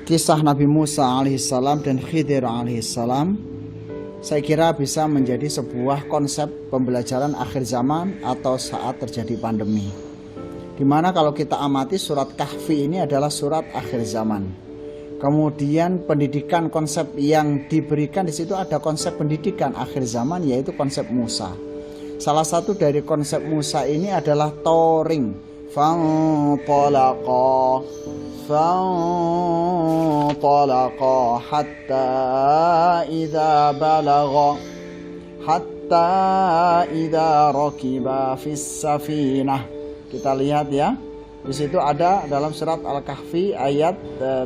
kisah Nabi Musa alaihissalam dan Khidir alaihissalam, saya kira bisa menjadi sebuah konsep pembelajaran akhir zaman atau saat terjadi pandemi. Dimana kalau kita amati surat Kahfi ini adalah surat akhir zaman. Kemudian pendidikan konsep yang diberikan di situ ada konsep pendidikan akhir zaman, yaitu konsep Musa. Salah satu dari konsep Musa ini adalah touring. فانطلقا حتى إذا ركبا في السفينة. Kita lihat ya, di situ ada dalam surat Al-Kahfi ayat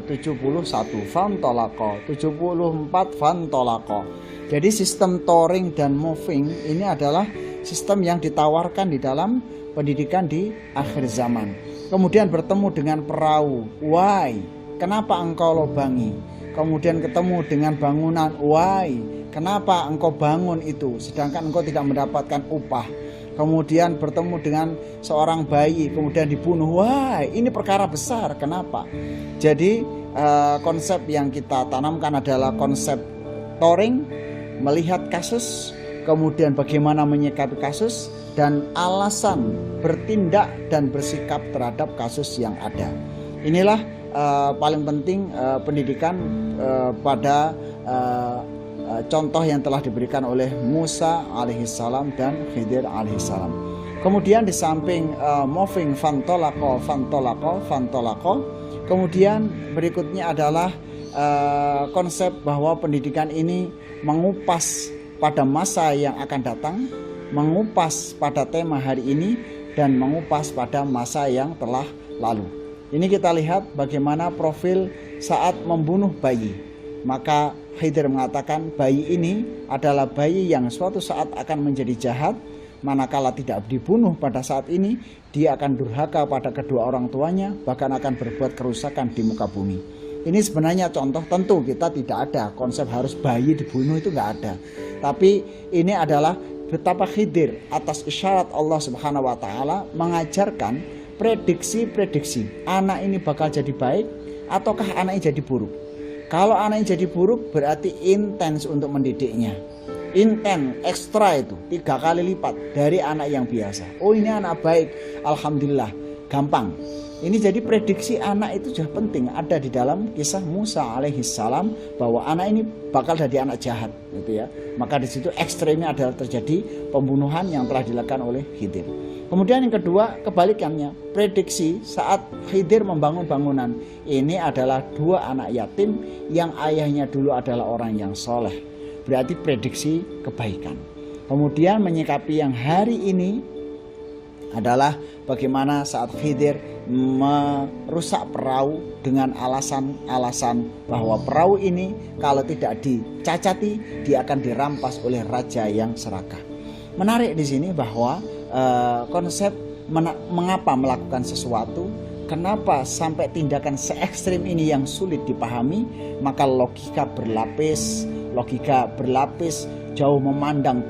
71 fantolaqa, 74 fantolaqa. Jadi sistem touring dan moving ini adalah sistem yang ditawarkan di dalam pendidikan di akhir zaman. Kemudian bertemu dengan perahu, why? Kenapa engkau lobangi? Kemudian ketemu dengan bangunan, why? Kenapa engkau bangun itu sedangkan engkau tidak mendapatkan upah? Kemudian bertemu dengan seorang bayi, kemudian dibunuh, why? Ini perkara besar, kenapa? Jadi konsep yang kita tanamkan adalah konsep touring, melihat kasus, kemudian bagaimana menyikapi kasus, dan alasan bertindak dan bersikap terhadap kasus yang ada. Inilah paling penting pendidikan pada contoh yang telah diberikan oleh Musa alaihissalam dan Khidir alaihissalam. Kemudian di samping moving fantolako, kemudian berikutnya adalah konsep bahwa pendidikan ini mengupas pada masa yang akan datang, mengupas pada tema hari ini, dan mengupas pada masa yang telah lalu. Ini kita lihat bagaimana profil saat membunuh bayi. Maka Khidir mengatakan bayi ini adalah bayi yang suatu saat akan menjadi jahat. Manakala tidak dibunuh pada saat ini, dia akan durhaka pada kedua orang tuanya, bahkan akan berbuat kerusakan di muka bumi. Ini sebenarnya contoh, tentu kita tidak ada konsep harus bayi dibunuh, itu nggak ada. Tapi ini adalah betapa Khidir atas isyarat Allah Subhanahu wa taala mengajarkan prediksi-prediksi. Anak ini bakal jadi baik ataukah anaknya jadi buruk. Kalau anaknya jadi buruk berarti intens untuk mendidiknya. Intens, ekstra itu 3 kali lipat dari anak yang biasa. Oh, ini anak baik, alhamdulillah, gampang. Ini jadi prediksi anak itu sudah penting, ada di dalam kisah Musa alaihissalam bahwa anak ini bakal jadi anak jahat, gitu ya. Maka di situ ekstremnya adalah terjadi pembunuhan yang telah dilakukan oleh Khidir. Kemudian yang kedua, kebalikannya, prediksi saat Khidir membangun bangunan. Ini adalah 2 anak yatim yang ayahnya dulu adalah orang yang soleh. Berarti prediksi kebaikan. Kemudian menyikapi yang hari ini adalah bagaimana saat Khidir merusak perahu dengan alasan-alasan bahwa perahu ini kalau tidak dicacati dia akan dirampas oleh raja yang serakah. Menarik di sini bahwa konsep mengapa melakukan sesuatu, kenapa sampai tindakan se ekstrim ini yang sulit dipahami, maka logika berlapis jauh memandang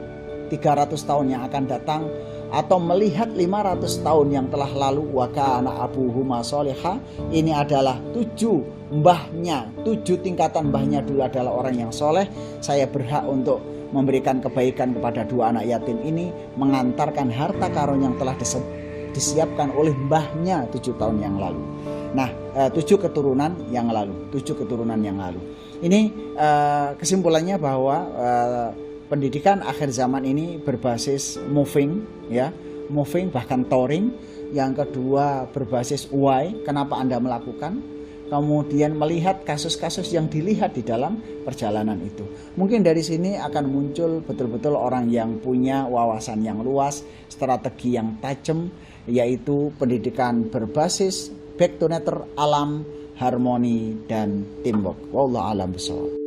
300 tahun yang akan datang, atau melihat 500 tahun yang telah lalu, wa kana abuhuma sholiha. Ini adalah 7 mbahnya, 7 tingkatan mbahnya dulu adalah orang yang soleh. Saya berhak untuk memberikan kebaikan kepada 2 anak yatim ini, mengantarkan harta karun yang telah disiapkan oleh mbahnya 7 tahun yang lalu. Nah, 7 keturunan yang lalu. Ini kesimpulannya bahwa pendidikan akhir zaman ini berbasis moving, ya, moving bahkan touring. Yang kedua berbasis why, kenapa Anda melakukan. Kemudian melihat kasus-kasus yang dilihat di dalam perjalanan itu. Mungkin dari sini akan muncul betul-betul orang yang punya wawasan yang luas, strategi yang tajam, yaitu pendidikan berbasis back to nature, alam, harmoni, dan teamwork. Wallahu a'lam bishawab.